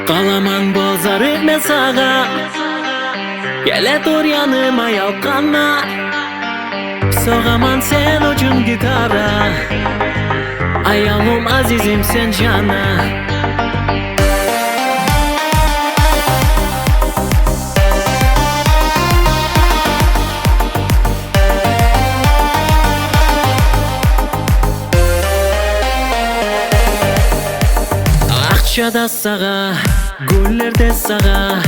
Kalaman bozar etme sağa, gele dur yanıma yalkanma. Soğaman sen ucun gitara, ayalım azizim sen cana. Akçada sağa, güllerde sağa,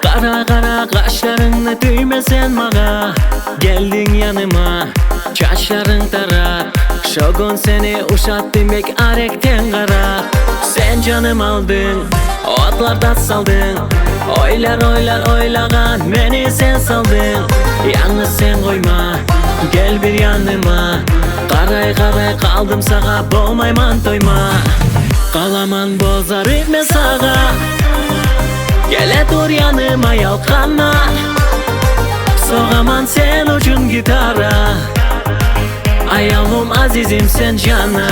kara kara kaşlarını düymesen mağa. Geldin yanıma, çaşların tara, şogun seni uşattım bek arekten kara. Sen canım aldın, otlarda saldın, oylar oylagan beni sen saldın. Yalnız sen koyma, gel bir yanıma, karay karay kaldım sağa, boğmayman doyma. Kalaman bozar etme sağa, gele dur yanıma yalkanma. Soğaman sen ucun gitara, ayalım azizim sen cana.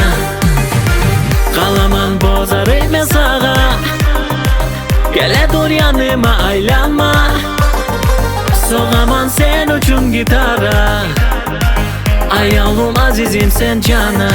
Kalaman bozar etme sağa, gele dur yanıma aylanma. Soğaman sen ucun gitara, ayalım azizim sen cana.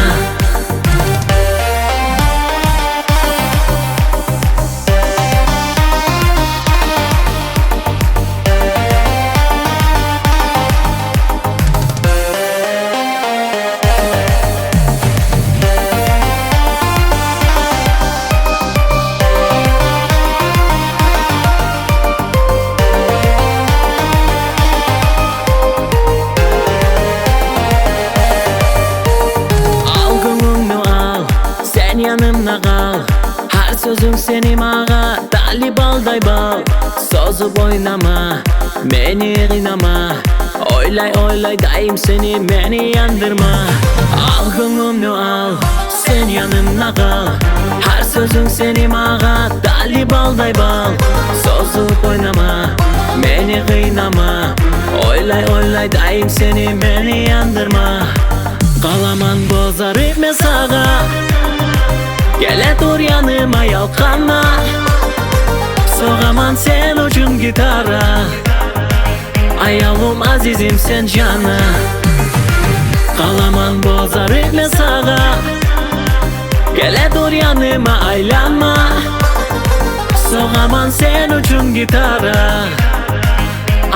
Yanımda kal, her sözüm senim ağa, dali balday bal. Sozup oynama, beni kıynama, oylay oylay dayım seni, beni yandırma. Al gönlümü al, sen yanımda kal, her sözüm senim ağa, dali balday bal. Sozup oynama, beni kıynama, oylay oylay dayım seni, beni yandırma. Kalaman bozar etme sağa, gele dur yanıma yalkanma. Soğaman sen ucun gitara, ayalım azizim sen cana. Kalaman bozar etme sağa, gele dur yanıma aylanma. Soğaman sen ucun gitara,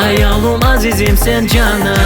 ayalım azizim sen cana.